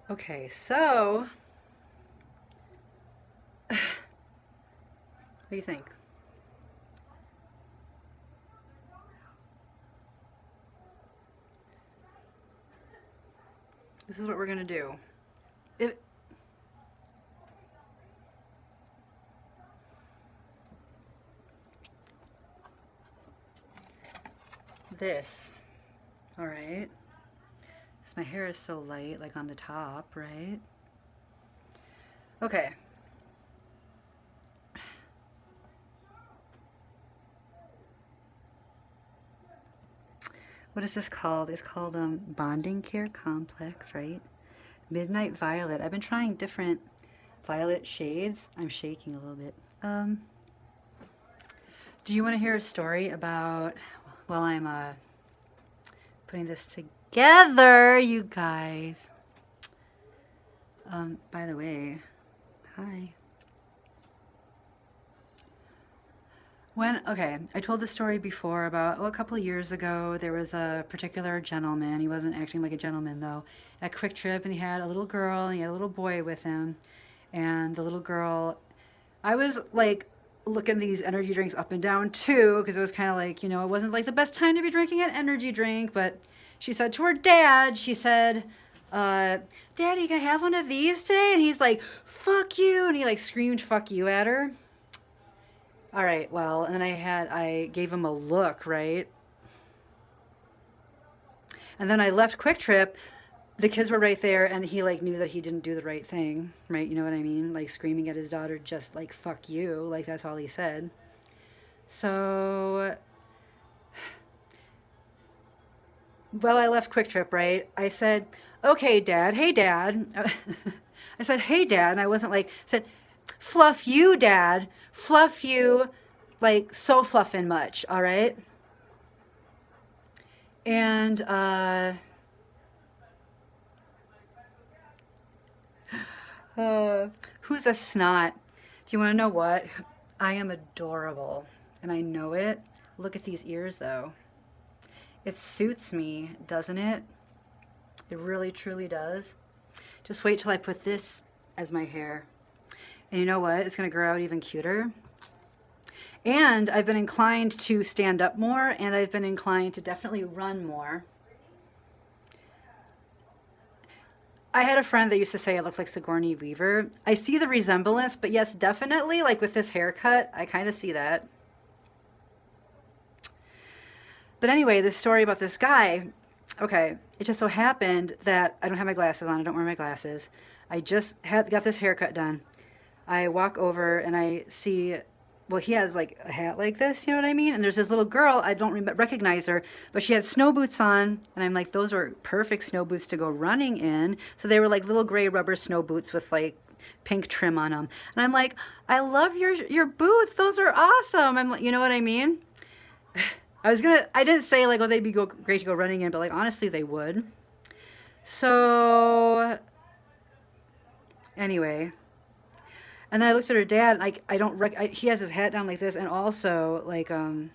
Okay, so what do you think? This is what we're gonna do. It, this, all right. Because my hair is so light, like on the top, right? Okay. What is this called? It's called Bonding Care Complex, right? Midnight Violet. I've been trying different violet shades. I'm shaking a little bit. Um, do you want to hear a story about, while I'm putting this together, you guys? By the way, hi. Okay, I told the story before about, a couple of years ago, there was a particular gentleman. He wasn't acting like a gentleman though, at Quick Trip, and he had a little girl and he had a little boy with him. And the little girl, I was like looking these energy drinks up and down too, because it was kind of like, it wasn't like the best time to be drinking an energy drink. But she said to her dad, she said, Daddy, can I have one of these today? And he's like, fuck you. And he like screamed, fuck you at her. All right, well, and then I gave him a look, right? And then I left Quick Trip. The kids were right there, and he like knew that he didn't do the right thing, right? You know what I mean? Like screaming at his daughter, just like "fuck you," like that's all he said. So, well, I left Quick Trip, right? I said, "Okay, Dad. Hey, Dad." I said, "Hey, Dad," and I wasn't like said, "Fluff you, Dad. Fluff you." Like so fluffing much, all right? And uh, who's a snot? Do you want to know what? I am adorable, and I know it. Look at these ears, though. It suits me, doesn't it? It really, truly does. Just wait till I put this as my hair. And you know what? It's going to grow out even cuter. And I've been inclined to stand up more, and I've been inclined to definitely run more. I had a friend that used to say I looked like Sigourney Weaver. I see the resemblance, but yes, definitely, like with this haircut, I kind of see that. But anyway, this story about this guy, okay, it just so happened that I don't have my glasses on. I don't wear my glasses. I just got this haircut done. I walk over and I see, well, he has like a hat like this, you know what I mean? And there's this little girl, I don't recognize her, but she had snow boots on. And I'm like, those are perfect snow boots to go running in. So they were like little gray rubber snow boots with like pink trim on them. And I'm like, I love your boots. Those are awesome. I'm like, you know what I mean? I didn't say like, oh, they'd be great to go running in, but like, honestly, they would. So, anyway. And then I looked at her dad, like, he has his hat down like this, and also, like, I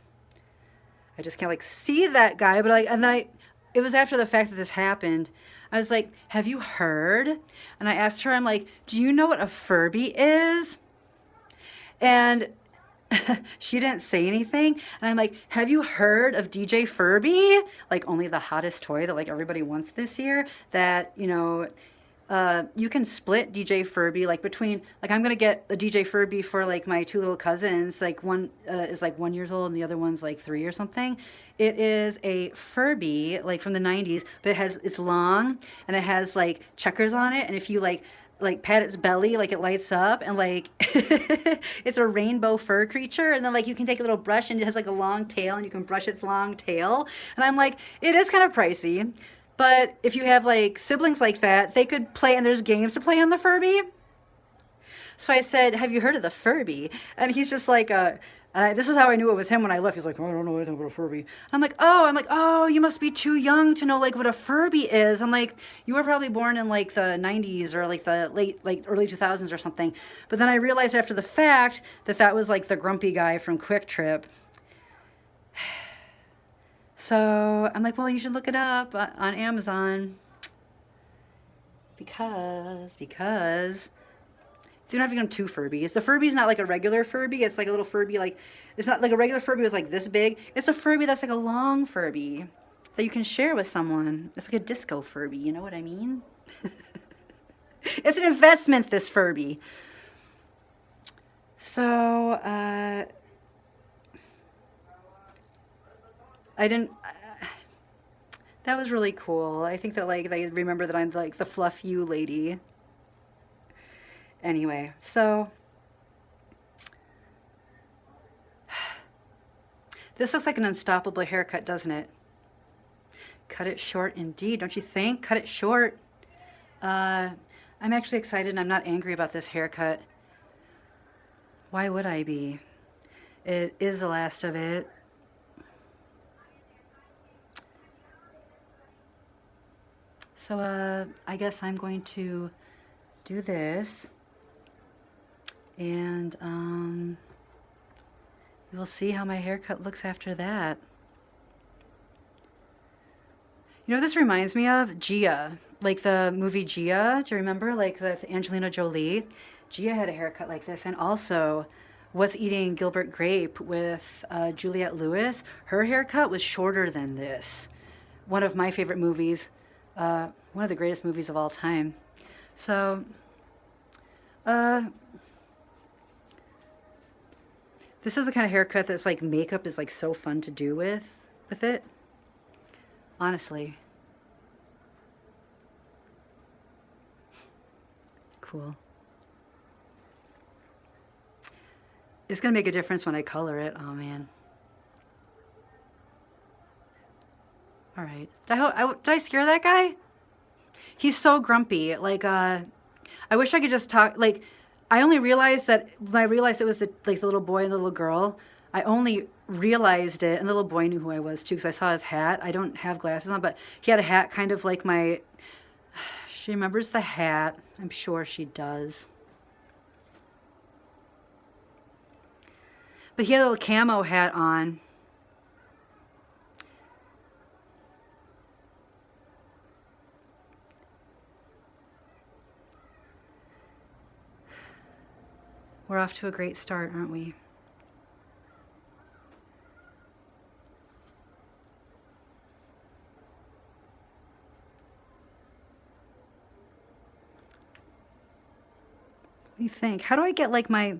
just can't, like, see that guy, but, like, and then it was after the fact that this happened. I was like, have you heard? And I asked her, I'm like, do you know what a Furby is? And she didn't say anything. And I'm like, have you heard of DJ Furby? Like only the hottest toy that like everybody wants this year. That, you can split DJ Furby like between like I'm gonna get a DJ Furby for like my two little cousins. Like one is like 1 years old and the other one's like 3 or something. It is a Furby like from the 90s, but it's long and it has like checkers on it. And if you like pat its belly, like it lights up, and like it's a rainbow fur creature. And then like you can take a little brush and it has like a long tail and you can brush its long tail. And I'm like, it is kind of pricey. But if you have like siblings like that, they could play, and there's games to play on the Furby. So I said, "Have you heard of the Furby?" And he's just like, this is how I knew it was him when I left. He's like, oh, "I don't know anything about a Furby." I'm like, "Oh, you must be too young to know like what a Furby is." I'm like, "You were probably born in like the 90s or like the late, like early 2000s or something." But then I realized after the fact that that was like the grumpy guy from Quick Trip. So I'm like, "Well, you should look it up on Amazon." Because they're not even two Furbies. The Furby's not like a regular Furby. It's like a little Furby, like, it's not like a regular Furby was like this big. It's a Furby that's like a long Furby that you can share with someone. It's like a disco Furby, you know what I mean? It's an investment, this Furby. So, I didn't. That was really cool. I think that like they remember that I'm like the fluff you lady. Anyway, so this looks like an unstoppable haircut, doesn't it? Cut it short indeed, don't you think? Cut it short. I'm actually excited and I'm not angry about this haircut. Why would I be? It is the last of it. So I guess I'm going to do this, and we'll see how my haircut looks after that. You know what this reminds me of? Gia. Like the movie Gia. Do you remember? Like with Angelina Jolie. Gia had a haircut like this. And also, What's Eating Gilbert Grape with Juliette Lewis. Her haircut was shorter than this. One of my favorite movies. One of the greatest movies of all time. So, this is the kind of haircut that's like makeup is like so fun to do with it. Honestly. Cool. It's gonna make a difference when I color it. Oh man. All right. Did I scare that guy? He's so grumpy. Like, I wish I could just talk. Like, I only realized that when I realized it was the little boy and the little girl. I only realized it, and the little boy knew who I was too because I saw his hat. I don't have glasses on, but he had a hat kind of like my. She remembers the hat. I'm sure she does. But he had a little camo hat on. We're off to a great start, aren't we? What do you think? How do I get like my